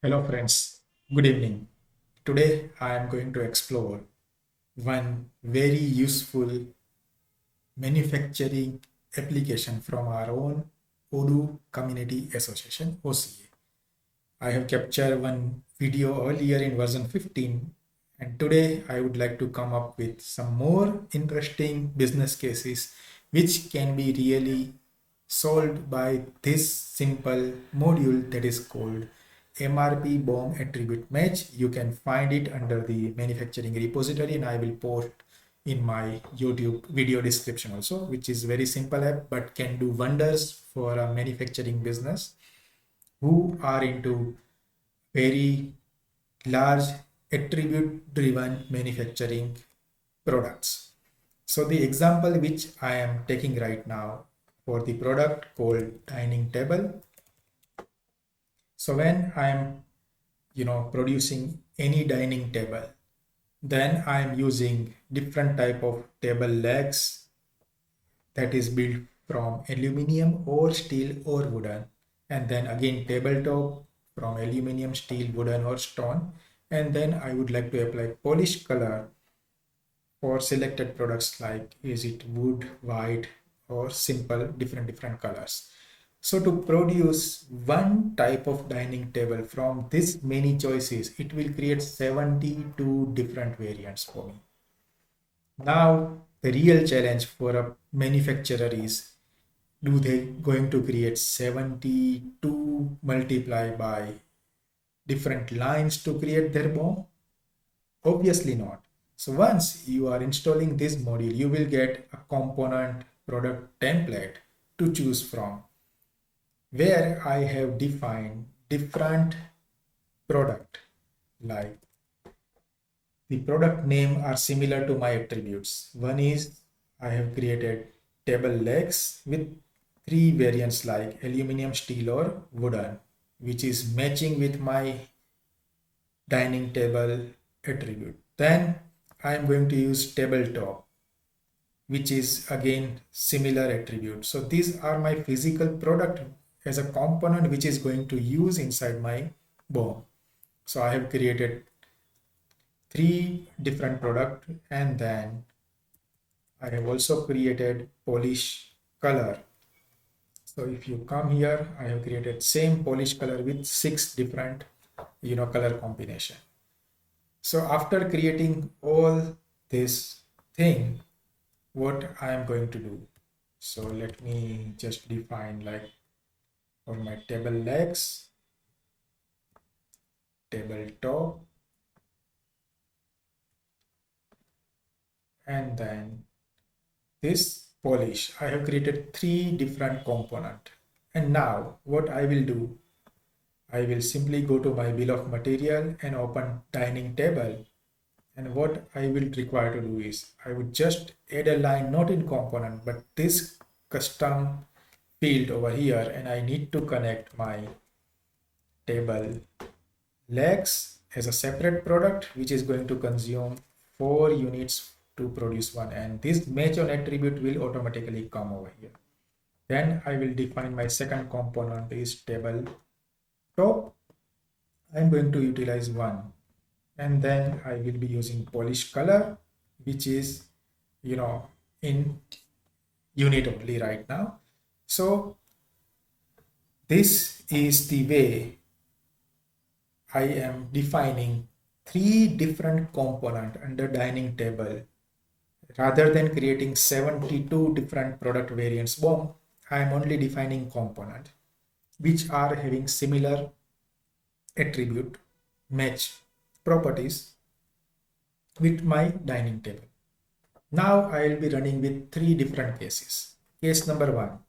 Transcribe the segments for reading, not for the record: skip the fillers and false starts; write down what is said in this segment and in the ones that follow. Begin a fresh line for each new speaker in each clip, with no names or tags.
Hello friends, good evening. Today I am going to explore one very useful manufacturing application from our own Odoo Community Association OCA. I have captured one video earlier in version 15 and today I would like to come up with some more interesting business cases which can be really solved by this simple module that is called MRP BoM attribute match. You can find it under the manufacturing repository and I will post in my YouTube video description also, which is very simple app but can do wonders for a manufacturing business who are into very large attribute driven manufacturing products. So the example which I am taking right now for the product called dining table. So when I am producing any dining table, then I am using different type of table legs that is built from aluminum or steel or wooden, and then again tabletop from aluminum, steel, wooden or stone, and then I would like to apply polish color for selected products like is it wood, white or simple different colors. So to produce one type of dining table from this many choices, it will create 72 different variants for me. Now the real challenge for a manufacturer is, do they going to create 72 multiply by different lines to create their BoM? Obviously not. So once you are installing this module, you will get a component product template to choose from, where I have defined different product, like the product name are similar to my attributes. One is I have created table legs with three variants like aluminum, steel or wooden, which is matching with my dining table attribute. Then I am going to use tabletop, which is again similar attribute. So these are my physical product as a component which is going to use inside my BoM. So I have created three different product, and then I have also created polish color. So if you come here, I have created same polish color with six different color combination. So after creating all this thing, what I am going to do, so let me just define, like for my table legs, table top, and then this polish. I have created three different component, and now what I will do, I will simply go to my bill of material and open dining table, and what I will require to do is I would just add a line not in component but this custom field over here, and I need to connect my table legs as a separate product which is going to consume 4 units to produce one, and this match on attribute will automatically come over here. Then I will define my second component is table top. I'm going to utilize one, and then I will be using polish color, which is in unit only right now. So this is the way I am defining three different component under dining table. Rather than creating 72 different product variants BoM, I am only defining component which are having similar attribute match properties with my dining table. Now I will be running with three different cases. Case number one,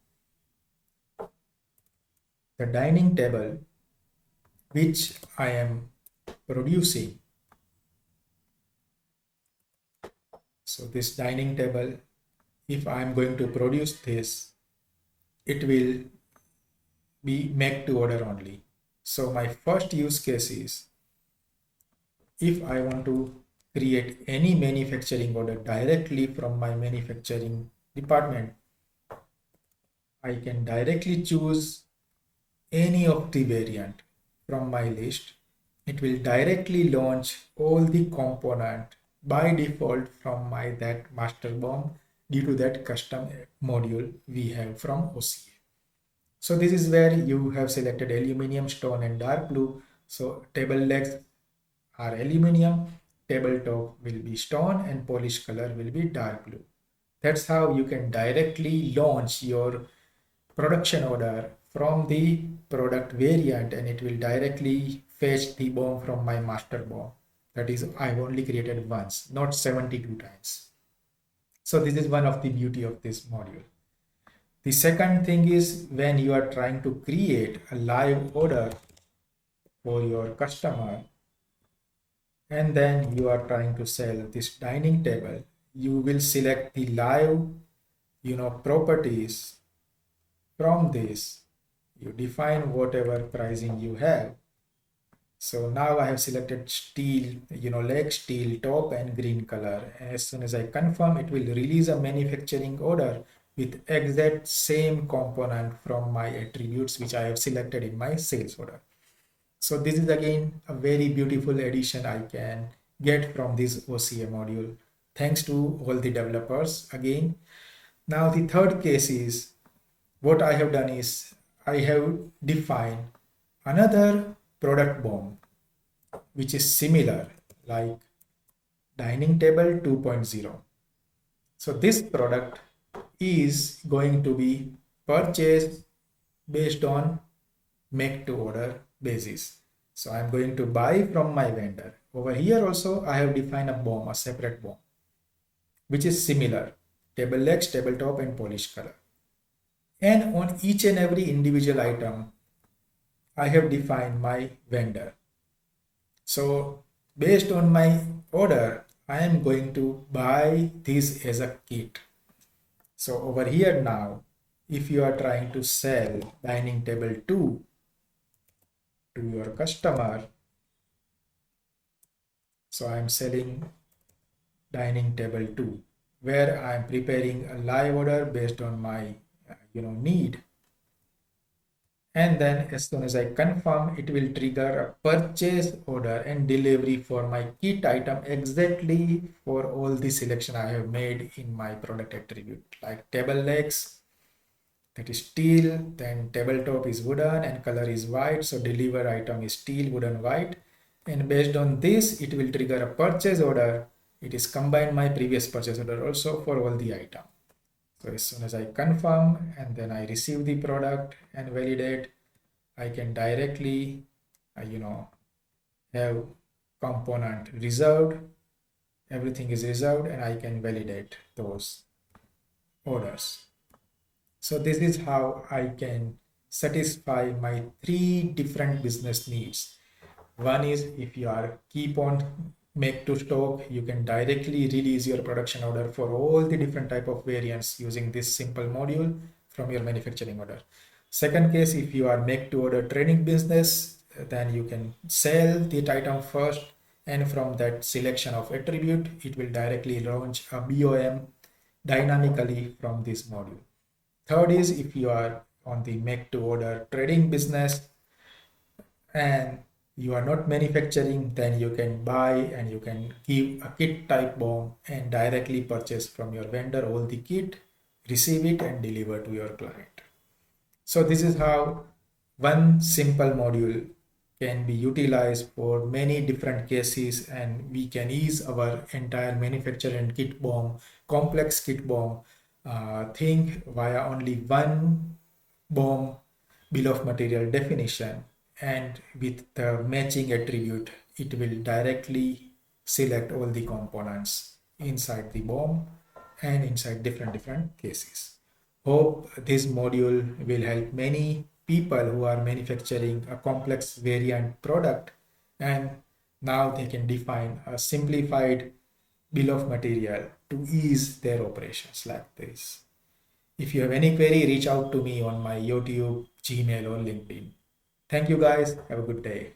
the dining table which I am producing. So this dining table, if I am going to produce this, it will be make to order only. So my first use case is, if I want to create any manufacturing order directly from my manufacturing department, I can directly choose any of the variant from my list it will directly launch all the component by default from my that master BoM due to that custom module we have from OCA. So this is where you have selected aluminum, stone and dark blue. So table legs are aluminum, tabletop will be stone and polish color will be dark blue. That's how you can directly launch your production order from the product variant, and it will directly fetch the BoM from my master BoM. That is, I've only created once, not 72 times. So this is one of the beauty of this module. The second thing is when you are trying to create a live order for your customer, and then you are trying to sell this dining table, you will select the live properties. From this you define whatever pricing you have. So now I have selected steel, leg, steel, top and green color. As soon as I confirm, it will release a manufacturing order with exact same component from my attributes which I have selected in my sales order. So this is again a very beautiful addition I can get from this OCA module. Thanks to all the developers again. Now the third case is, what I have done is I have defined another product BoM which is similar, like dining table 2.0. So this product is going to be purchased based on make to order basis. So I'm going to buy from my vendor. Over here also I have defined a BoM, a separate BoM, which is similar, table legs, tabletop and polish color. And on each and every individual item, I have defined my vendor. So based on my order, I am going to buy this as a kit. So over here now, if you are trying to sell dining table 2 to your customer, so I am selling dining table 2, where I am preparing a live order based on my need. And then as soon as I confirm, it will trigger a purchase order and delivery for my kit item exactly for all the selection I have made in my product attribute, like table legs, that is steel, then tabletop is wooden and color is white. So deliver item is steel, wooden, white. And based on this, it will trigger a purchase order. It is combined my previous purchase order also for all the item. So as soon as I confirm and then I receive the product and validate, I can directly, have component reserved. Everything is reserved and I can validate those orders. So this is how I can satisfy my 3 different business needs. One is if you are keep on make to stock, you can directly release your production order for all the different type of variants using this simple module from your manufacturing order. Second case, if you are make to order trading business, then you can sell the item first, and from that selection of attribute, it will directly launch a BoM dynamically from this module. Third is if you are on the make to order trading business and you are not manufacturing, then you can buy and you can give a kit type BoM and directly purchase from your vendor all the kit, receive it and deliver to your client. So this is how one simple module can be utilized for many different cases, and we can ease our entire manufacturing and kit BoM, complex kit BoM thing via only one BoM bill of material definition, and with the matching attribute, it will directly select all the components inside the BoM and inside different cases. Hope this module will help many people who are manufacturing a complex variant product, and now they can define a simplified bill of material to ease their operations like this. If you have any query, reach out to me on my YouTube, Gmail or LinkedIn. Thank you guys. Have a good day.